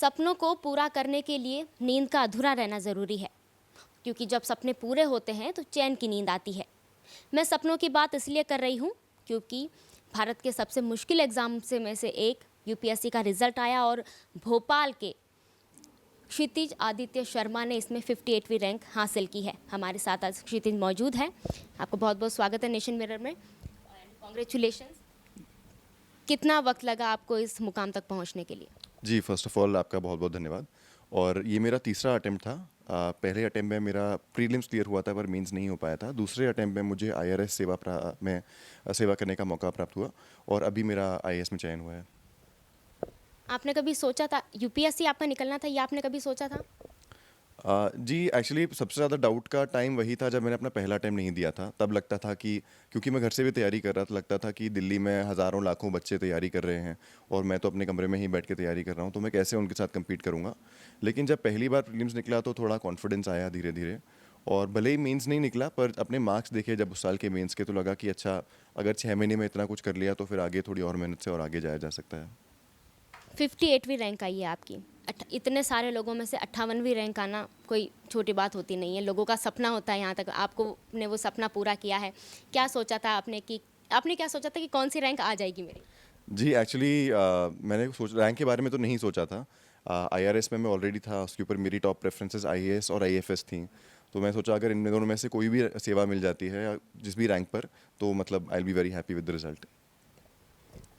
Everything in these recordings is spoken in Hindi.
सपनों को पूरा करने के लिए नींद का अधूरा रहना ज़रूरी है, क्योंकि जब सपने पूरे होते हैं तो चैन की नींद आती है। मैं सपनों की बात इसलिए कर रही हूँ क्योंकि भारत के सबसे मुश्किल एग्ज़ाम में से एक यूपीएससी का रिज़ल्ट आया और भोपाल के क्षितिज आदित्य शर्मा ने इसमें 58वीं रैंक हासिल की है। हमारे साथ आज क्षितिज मौजूद है। आपको बहुत बहुत स्वागत है नेशन मिरर में। कॉन्ग्रेचुलेशंस। कितना वक्त लगा आपको इस मुकाम तक पहुँचने के लिए? जी, फ़र्स्ट ऑफ़ ऑल आपका बहुत-बहुत धन्यवाद। और ये मेरा तीसरा अटेम्प्ट था। पहले अटेम्प्ट में मेरा प्रीलिम्स क्लियर हुआ था पर मेंस नहीं हो पाया था। दूसरे अटेम्प्ट में मुझे आईआरएस सेवा करने का मौका प्राप्त हुआ और अभी मेरा आईएएस में चयन हुआ है। आपने कभी सोचा था यूपीएससी आपका निकलना था, ये आपने कभी सोचा था? जी, एक्चुअली सबसे ज़्यादा डाउट का टाइम वही था जब मैंने अपना पहला अटेम्प्ट नहीं दिया था। तब लगता था कि क्योंकि मैं घर से भी तैयारी कर रहा था, लगता था कि दिल्ली में हज़ारों लाखों बच्चे तैयारी कर रहे हैं और मैं तो अपने कमरे में ही बैठ के तैयारी कर रहा हूँ, तो मैं कैसे उनके साथ कम्पीट करूँगा। लेकिन जब पहली बार प्रीलिम्स निकला तो थोड़ा कॉन्फिडेंस आया धीरे-धीरे। और भले ही मेंस नहीं निकला पर अपने मार्क्स देखे जब उस साल के मेंस के, तो लगा कि अच्छा, अगर 6 महीने में इतना कुछ कर लिया तो फिर आगे थोड़ी और मेहनत से और आगे जाया जा सकता है। 58वीं रैंक आई है आपकी। इतने सारे लोगों में से 58वीं रैंक आना कोई छोटी बात होती नहीं है। लोगों का सपना होता है, यहाँ तक आपको ने वो सपना पूरा किया है। क्या सोचा था आपने क्या सोचा था कि कौन सी रैंक आ जाएगी मेरी? जी, एक्चुअली मैंने सोच रैंक के बारे में तो नहीं सोचा था। आईआरएस में मैं ऑलरेडी था, उसके ऊपर मेरी टॉप प्रेफ़रेंसेस आईएएस और आईएफएस थी। तो मैं सोचा अगर इन दोनों में से कोई भी सेवा मिल जाती है या जिस भी रैंक पर, तो मतलब I will be very happy with the result.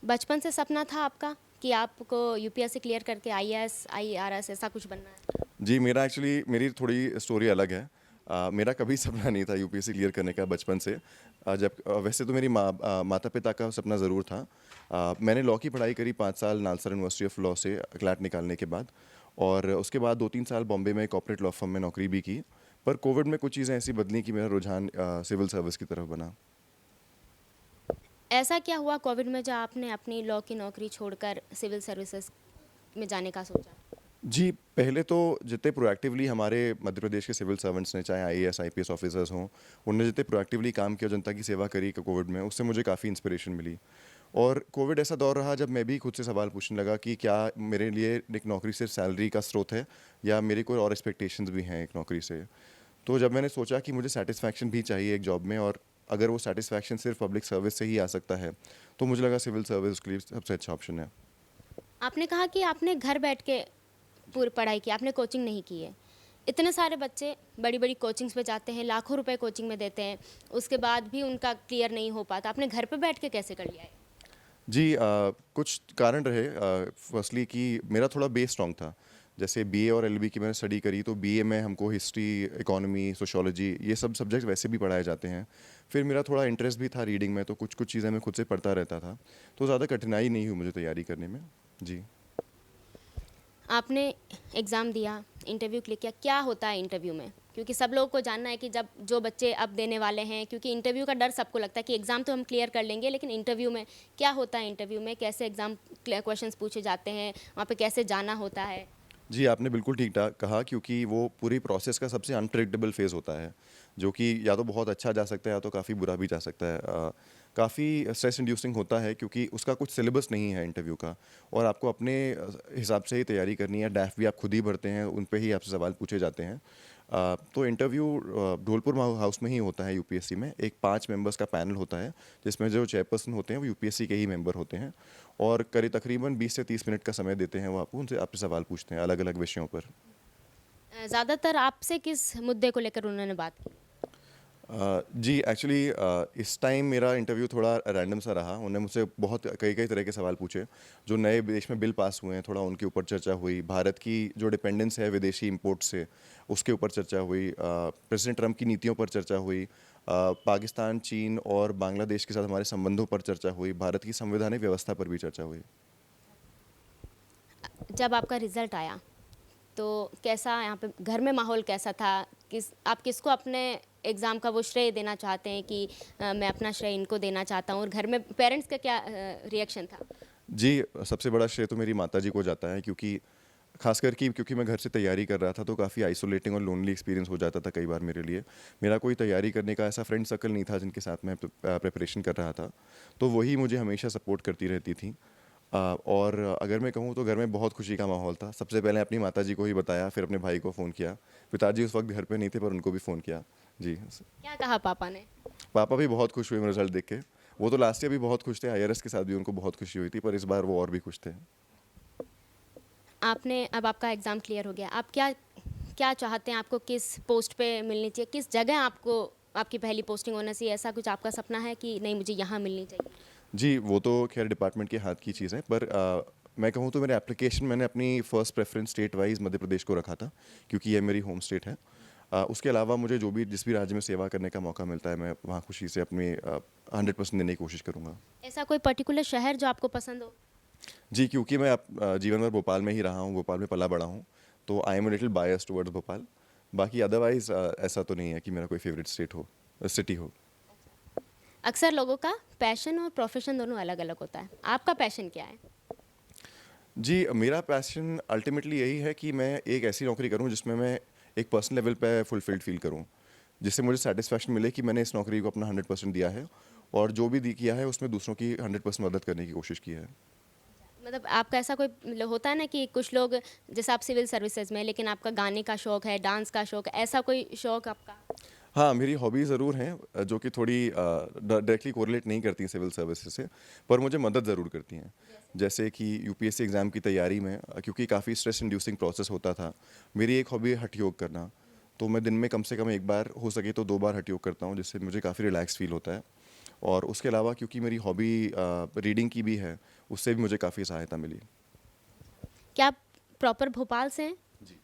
बचपन से सपना था आपका कि आपको यूपीएससी क्लियर करके आईएएस, आईआरएस ऐसा कुछ बनना है? जी, मेरी थोड़ी स्टोरी अलग है। मेरा कभी सपना नहीं था यूपीएससी क्लियर करने का बचपन से। वैसे तो मेरी माता-पिता का सपना ज़रूर था। मैंने लॉ की पढ़ाई करी 5 साल नालसा यूनिवर्सिटी ऑफ लॉ से क्लैट निकालने के बाद, और उसके बाद 2-3 साल बॉम्बे में कॉर्पोरेट लॉ फर्म में नौकरी भी की। पर कोविड में कुछ चीज़ें ऐसी बदली कि मेरा रुझान सिविल सर्विस की तरफ बना। ऐसा क्या हुआ कोविड में जो आपने अपनी लॉ की नौकरी छोड़कर सिविल सर्विसेज में जाने का सोचा? जी, पहले तो जितने प्रोएक्टिवली हमारे मध्य प्रदेश के सिविल सर्वेंट्स ने, चाहे आईएएस, आईपीएस ऑफिसर्स हों, उन्होंने जितने प्रोएक्टिवली काम किया, जनता की सेवा करी कोविड में, उससे मुझे काफ़ी इंस्पिरेशन मिली। और कोविड ऐसा दौर रहा जब मैं भी खुद से सवाल पूछने लगा कि क्या मेरे लिए एक नौकरी सिर्फ सैलरी का स्रोत है या मेरी कोई और एक्सपेक्टेशंस भी हैं एक नौकरी से। तो जब मैंने सोचा कि मुझे सैटिस्फैक्शन भी चाहिए एक जॉब में, और अगर वो सैटिस्फैक्शन सिर्फ पब्लिक सर्विस से ही आ सकता है, तो मुझे लगा सिविल सर्विस उसके लिए सबसे अच्छा ऑप्शन है। आपने कहा कि आपने घर बैठ के पूरी पढ़ाई की, आपने कोचिंग नहीं की है। इतने सारे बच्चे बड़ी-बड़ी कोचिंग्स पे जाते हैं, लाखों रुपए कोचिंग में देते हैं, उसके बाद भी उनका क्लियर नहीं हो पाता। आपने घर पे बैठ के कैसे कर लिया है? जी, कुछ कारण रहे। फर्स्टली कि मेरा थोड़ा बेस स्ट्रॉन्ग था। जैसे बीए और एलएलबी की मैंने स्टडी करी, तो बीए में हमको हिस्ट्री, इकोनॉमी, सोशियोलॉजी, ये सब सब्जेक्ट वैसे भी पढ़ाए जाते हैं। फिर मेरा थोड़ा इंटरेस्ट भी था रीडिंग में, तो कुछ चीज़ें मैं खुद से पढ़ता रहता था। तो ज़्यादा कठिनाई नहीं हुई मुझे तैयारी करने में। जी। आपने एग्ज़ाम दिया, इंटरव्यू क्लिक किया, क्या होता है इंटरव्यू में? क्योंकि सब लोगों को जानना है कि जब जो बच्चे अब देने वाले हैं, क्योंकि इंटरव्यू का डर सबको लगता है कि एग्ज़ाम तो हम क्लियर कर लेंगे, लेकिन इंटरव्यू में क्या होता है? इंटरव्यू में कैसे एग्ज़ाम क्वेश्चंस पूछे जाते हैं, वहाँ पे कैसे जाना होता है? जी, आपने बिल्कुल ठीक ठाक कहा, क्योंकि वो पूरी प्रोसेस का सबसे अनप्रेडिक्टेबल फ़ेज़ होता है, जो कि या तो बहुत अच्छा जा सकता है या तो काफ़ी बुरा भी जा सकता है। काफ़ी स्ट्रेस इंड्यूसिंग होता है क्योंकि उसका कुछ सिलेबस नहीं है इंटरव्यू का, और आपको अपने हिसाब से ही तैयारी करनी है। डैफ भी आप खुद ही भरते हैं, उन पे ही आपसे सवाल पूछे जाते हैं। तो इंटरव्यू ढोलपुर हाउस में ही होता है यूपीएससी में। एक 5 मेंबर्स का पैनल होता है, जिसमें जो चेयरपर्सन होते हैं वो यूपीएससी के ही मेंबर होते हैं, और करीब तकरीबन 20 से 30 मिनट का समय देते हैं वो आपको, उनसे आपसे सवाल पूछते हैं अलग-अलग विषयों पर। ज़्यादातर आपसे किस मुद्दे को लेकर उन्होंने बात की? जी, एक्चुअली इस टाइम मेरा इंटरव्यू थोड़ा रैंडम सा रहा। उन्होंने मुझसे बहुत कई-कई तरह के सवाल पूछे। जो नए देश में बिल पास हुए हैं, थोड़ा उनके ऊपर चर्चा हुई। भारत की जो डिपेंडेंस है विदेशी इंपोर्ट से, उसके ऊपर चर्चा हुई। प्रेसिडेंट ट्रंप की नीतियों पर चर्चा हुई। पाकिस्तान, चीन और बांग्लादेश के साथ हमारे संबंधों पर चर्चा हुई। भारत की संवैधानिक व्यवस्था पर भी चर्चा हुई। जब आपका रिज़ल्ट आया, तो कैसा यहाँ पे घर में माहौल कैसा था? आप किसको अपने एग्ज़ाम का वो श्रेय देना चाहते हैं कि मैं अपना श्रेय इनको देना चाहता हूँ, और घर में पेरेंट्स का क्या रिएक्शन था? जी, सबसे बड़ा श्रेय तो मेरी माताजी को जाता है, क्योंकि ख़ासकर कि क्योंकि मैं घर से तैयारी कर रहा था, तो काफ़ी आइसोलेटिंग और लोनली एक्सपीरियंस हो जाता था कई बार मेरे लिए। मेरा कोई तैयारी करने का ऐसा फ्रेंड सर्कल नहीं था जिनके साथ मैं प्रिपरेशन कर रहा था, तो वही मुझे हमेशा सपोर्ट करती रहती थी। और अगर मैं कहूँ तो घर में बहुत खुशी का माहौल था। सबसे पहले अपनी माताजी को ही बताया, फिर अपने भाई को फ़ोन किया। पिताजी उस वक्त घर पे नहीं थे, पर उनको भी फ़ोन किया। जी। क्या कहा पापा ने? पापा भी बहुत खुश हुए मेरा रिजल्ट देख के। वो तो लास्ट ईयर भी बहुत खुश थे, आईआरएस के साथ भी उनको बहुत खुशी हुई थी, पर इस बार वो और भी खुश थे। आपने अब आपका एग्ज़ाम क्लियर हो गया, आप क्या क्या चाहते हैं? आपको किस पोस्ट पे मिलनी चाहिए? किस जगह आपको आपकी पहली पोस्टिंग होना चाहिए? ऐसा कुछ आपका सपना है कि नहीं मुझे यहाँ मिलनी चाहिए? जी, वो तो खैर डिपार्टमेंट के हाथ की चीज़ है, पर मैं कहूँ तो मेरे एप्लीकेशन मैंने अपनी first preference state wise Madhya Pradesh को रखा था, क्योंकि ये मेरी होम स्टेट है। उसके अलावा मुझे जो भी जिस भी राज्य में सेवा करने का मौका मिलता है, मैं वहाँ खुशी से अपनी 100% देने की कोशिश करूँगा। ऐसा कोई पर्टिकुलर शहर जो आपको पसंद हो? जी, क्योंकि मैं जीवन भर भोपाल में ही रहा हूँ, भोपाल में पला-बड़ा हूँ, तो I am a little biased towards Bhopal. बाकी अदरवाइज़ ऐसा तो नहीं है कि मेरा कोई फ़ेवरेट स्टेट हो सिटी हो। अक्सर लोगों का पैशन और प्रोफेशन दोनों अलग-अलग होता है। आपका पैशन क्या है? जी, मेरा पैशन अल्टीमेटली यही है कि मैं एक ऐसी नौकरी करूँ जिसमें मैं एक पर्सनल लेवल पे फुलफिल्ड फ़ील करूँ। जिससे मुझे सैटिस्फैक्शन मिले कि मैंने इस नौकरी को अपना 100% दिया है, और जो भी किया है उसमें दूसरों की 100% मदद करने की कोशिश की है। मतलब आपका ऐसा कोई मतलब होता है ना कि कुछ लोग जैसे आप सिविल सर्विसेज में हैं, लेकिन आपका गाने का शौक है, डांस का शौक है, ऐसा कोई शौक आपका? हाँ, मेरी हॉबी ज़रूर हैं, जो कि थोड़ी डायरेक्टली कोरिलेट नहीं करती हैं सिविल सर्विसेज से, पर मुझे मदद ज़रूर करती हैं। जैसे कि यूपीएससी एग्ज़ाम की तैयारी में क्योंकि काफ़ी स्ट्रेस इंड्यूसिंग प्रोसेस होता था, मेरी एक हॉबी है हठ योग करना। तो मैं दिन में कम से कम 1 बार, हो सके तो 2 बार हठ योग करता हूँ, जिससे मुझे काफ़ी रिलैक्स फ़ील होता है। और उसके अलावा क्योंकि मेरी हॉबी रीडिंग की भी है, उससे भी मुझे काफ़ी सहायता मिली। क्या आप प्रॉपर भोपाल से हैं? जी।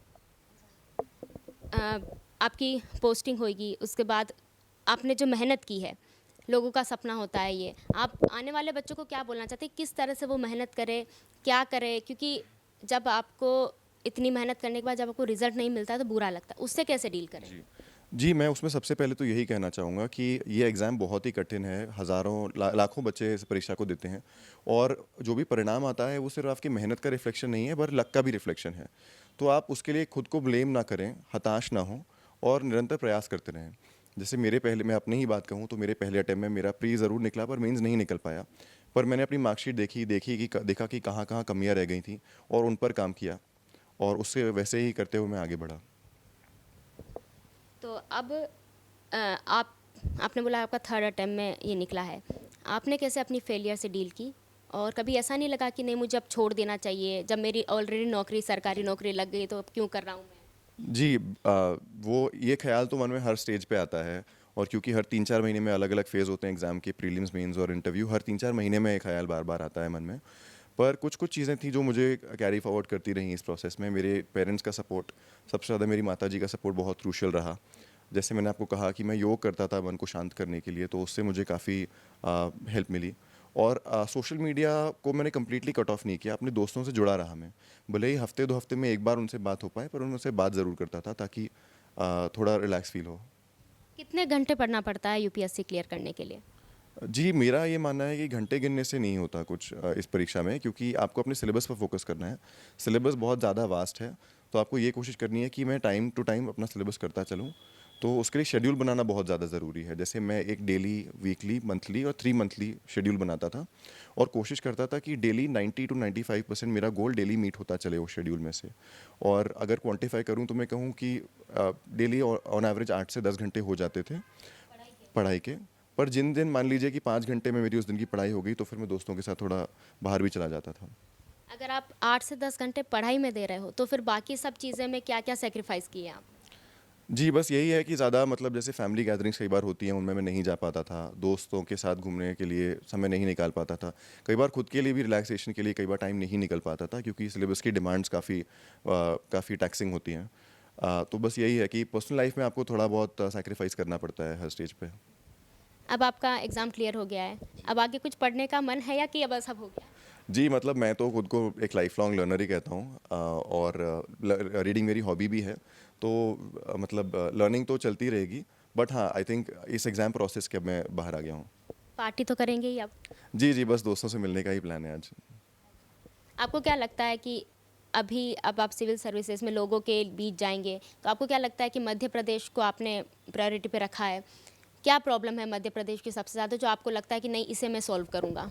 अ, आपकी पोस्टिंग होएगी, उसके बाद आपने जो मेहनत की है, लोगों का सपना होता है ये। आप आने वाले बच्चों को क्या बोलना चाहते हैं? किस तरह से वो मेहनत करें, क्या करें? क्योंकि जब आपको इतनी मेहनत करने के बाद जब आपको रिज़ल्ट नहीं मिलता है तो बुरा लगता है। उससे कैसे डील करें? जी। जी, मैं उसमें सबसे पहले तो यही कहना चाहूँगा कि ये एग्ज़ाम बहुत ही कठिन है, हज़ारों लाखों बच्चे इस परीक्षा को देते हैं, और जो भी परिणाम आता है वो सिर्फ़ आपकी मेहनत का रिफ्लेक्शन नहीं है, पर लक का भी रिफ्लेक्शन है। तो आप उसके लिए खुद को ब्लेम ना करें, हताश ना हों, और निरंतर प्रयास करते रहें। जैसे मेरे पहले, मैं अपनी ही बात कहूँ तो मेरे पहले अटेम्प्ट में मेरा प्री ज़रूर निकला, पर मेंस नहीं निकल पाया। पर मैंने अपनी मार्कशीट देखा कि कहाँ-कहाँ कमियाँ रह गई थीं, और उन पर काम किया, और उससे वैसे ही करते हुए मैं आगे बढ़ा। तो अब आप आपने बोला आपका थर्ड अटेम्प्ट में ये निकला है। आपने कैसे अपनी फेलियर से डील की? और कभी ऐसा नहीं लगा कि नहीं मुझे अब छोड़ देना चाहिए, जब मेरी ऑलरेडी नौकरी सरकारी नौकरी लग गई तो अब क्यों कर रहा हूँ मैं? जी, वो ये ख़्याल तो मन में हर स्टेज पे आता है, और क्योंकि हर 3-4 महीने में अलग-अलग फ़ेज़ होते हैं एग्ज़ाम के, प्रीलिम्स, मेंस और इंटरव्यू, हर 3-4 महीने में ये ख़्याल बार-बार आता है मन में। पर कुछ-कुछ चीज़ें थी जो मुझे कैरी फॉरवर्ड करती रहीं इस प्रोसेस में। मेरे पेरेंट्स का सपोर्ट, सबसे ज़्यादा मेरी माताजी का सपोर्ट बहुत क्रूशियल रहा। जैसे मैंने आपको कहा कि मैं योग करता था मन को शांत करने के लिए, तो उससे मुझे काफ़ी हेल्प मिली। और सोशल मीडिया को मैंने कंप्लीटली कट ऑफ नहीं किया, अपने दोस्तों से जुड़ा रहा मैं। भले ही हफ्ते 2 हफ्ते में 1 बार उनसे बात हो पाए, पर उनसे बात ज़रूर करता था, ताकि थोड़ा रिलैक्स फ़ील हो। कितने घंटे पढ़ना पड़ता है यूपीएससी क्लियर करने के लिए? जी, मेरा ये मानना है कि घंटे गिनने से नहीं होता कुछ इस परीक्षा में, क्योंकि आपको अपने सिलेबस पर फ़ोकस करना है। सिलेबस बहुत ज़्यादा वास्ट है, तो आपको ये कोशिश करनी है कि मैं टाइम टू टाइम अपना सिलेबस करता चलूँ। तो उसके लिए शेड्यूल बनाना बहुत ज़्यादा ज़रूरी है। जैसे मैं एक डेली, वीकली, मंथली और 3 मंथली शेड्यूल बनाता था, और कोशिश करता था कि डेली 90 टू 95% मेरा गोल डेली मीट होता चले उस शेड्यूल में से। और अगर क्वांटिफ़ाई करूँ तो मैं कहूँ कि डेली ऑन एवरेज 8 से 10 घंटे हो जाते थे पढ़ाई के। पर जिन दिन मान लीजिए कि 5 घंटे में मेरी उस दिन की पढ़ाई हो गई, तो फिर मैं दोस्तों के साथ थोड़ा बाहर भी चला जाता था। अगर आप 8 से 10 घंटे पढ़ाई में दे रहे हो, तो फिर बाकी सब चीज़ें में क्या-क्या सैक्रिफाइस किए आप? जी, बस यही है कि ज़्यादा, मतलब जैसे फैमिली गैदरिंग्स कई बार होती हैं, उनमें मैं नहीं जा पाता था। दोस्तों के साथ घूमने के लिए समय नहीं निकाल पाता था। कई बार खुद के लिए भी, रिलैक्सेशन के लिए कई बार टाइम नहीं निकल पाता था, क्योंकि सिलेबस की डिमांड्स काफ़ी टैक्सिंग होती हैं। तो बस यही है कि पर्सनल लाइफ़ में आपको थोड़ा बहुत सैक्रिफाइस करना पड़ता है हर स्टेज पे। अब आपका एग्ज़ाम क्लियर हो गया है, अब आगे कुछ पढ़ने का मन है या कि अब सब हो गया? जी, मतलब मैं तो खुद को एक लाइफ़ लॉन्ग लर्नर ही कहता हूँ, और रीडिंग मेरी हॉबी भी है। तो मतलब लर्निंग तो चलती रहेगी, बट हाँ, आई थिंक इस एग्ज़ाम प्रोसेस के अब मैं बाहर आ गया हूँ। पार्टी तो करेंगे ही अब। जी, जी, बस दोस्तों से मिलने का ही प्लान है आज। आपको क्या लगता है कि अब आप सिविल सर्विसेज में लोगों के बीच जाएँगे, तो आपको क्या लगता है कि मध्य प्रदेश को आपने प्रायोरिटी पे रखा है? क्या प्रॉब्लम है मध्य प्रदेश की सबसे ज़्यादा जो आपको लगता है कि नहीं इसे मैं सॉल्व करूँगा?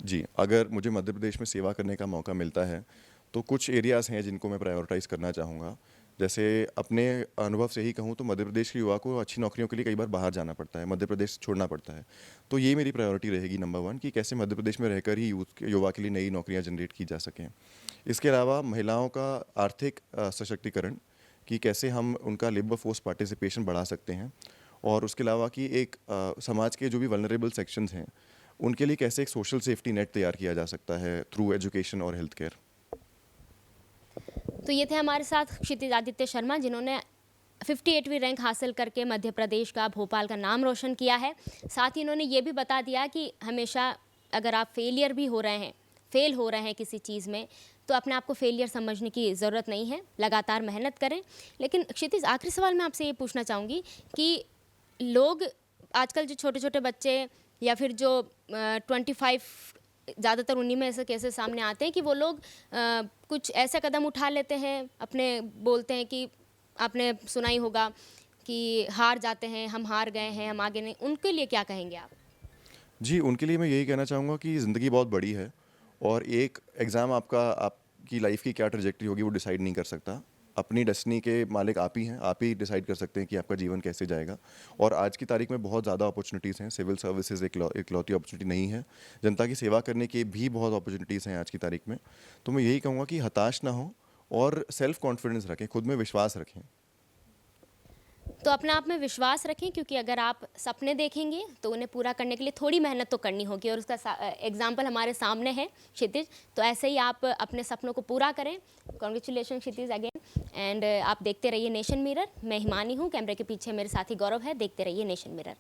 जी, अगर मुझे मध्य प्रदेश में सेवा करने का मौका मिलता है, तो कुछ एरियाज़ हैं जिनको मैं प्रायोरिटाइज़ करना चाहूँगा। जैसे अपने अनुभव से ही कहूँ तो मध्य प्रदेश के युवा को अच्छी नौकरियों के लिए कई बार बाहर जाना पड़ता है, मध्य प्रदेश छोड़ना पड़ता है। तो ये मेरी प्रायोरिटी रहेगी नंबर 1 कि कैसे मध्य प्रदेश में रहकर ही युवा के लिए नई नौकरियाँ जनरेट की जा सकें। इसके अलावा महिलाओं का आर्थिक सशक्तिकरण कि कैसे हम उनका लेबर फोर्स पार्टिसिपेशन बढ़ा सकते हैं और उसके अलावा कि एक समाज के जो भी वल्नरेबल सेक्शंस हैं, उनके लिए कैसे एक सोशल सेफ्टी नेट तैयार किया जा सकता है थ्रू एजुकेशन और हेल्थ केयर। तो ये थे हमारे साथ क्षितिज आदित्य शर्मा, जिन्होंने 58वीं रैंक हासिल करके मध्य प्रदेश का, भोपाल का नाम रोशन किया है। साथ ही इन्होंने ये भी बता दिया कि हमेशा अगर आप फेल हो रहे हैं किसी चीज़ में, तो अपने आप को फेलियर समझने की ज़रूरत नहीं है, लगातार मेहनत करें। लेकिन क्षितिज, आखिरी सवाल मैं आपसे ये पूछना चाहूँगी कि लोग आजकल जो छोटे-छोटे बच्चे या फिर जो 25, ज़्यादातर उन्हीं में ऐसे केसेस सामने आते हैं कि वो लोग कुछ ऐसे कदम उठा लेते हैं, बोलते हैं कि आपने सुना ही होगा कि हार जाते हैं, हम हार गए हैं, हम आगे नहीं। उनके लिए क्या कहेंगे आप? जी, उनके लिए मैं यही कहना चाहूँगा कि ज़िंदगी बहुत बड़ी है और एक एग्ज़ाम आपकी लाइफ़ की क्या ट्रैजेक्टरी होगी वो डिसाइड नहीं कर सकता। अपनी डेस्टिनी के मालिक आप ही हैं, आप ही डिसाइड कर सकते हैं कि आपका जीवन कैसे जाएगा। और आज की तारीख में बहुत ज़्यादा अपॉर्चुनिटीज़ हैं, सिविल सर्विसेज इकलौती अपॉर्चुनिटी नहीं है। जनता की सेवा करने की भी बहुत अपॉर्चुनिटीज़ हैं आज की तारीख में। तो मैं यही कहूँगा कि हताश ना हों और सेल्फ कॉन्फिडेंस रखें, खुद में विश्वास रखें। तो अपने आप में विश्वास रखें, क्योंकि अगर आप सपने देखेंगे तो उन्हें पूरा करने के लिए थोड़ी मेहनत तो करनी होगी, और उसका एग्जाम्पल हमारे सामने है क्षितिज। तो ऐसे ही आप अपने सपनों को पूरा करें। Congratulation Kshitij again. एंड आप देखते रहिए नेशन मिरर। मैं हिमानी हूँ, कैमरे के पीछे मेरे साथी गौरव है। देखते रहिए नेशन मिरर।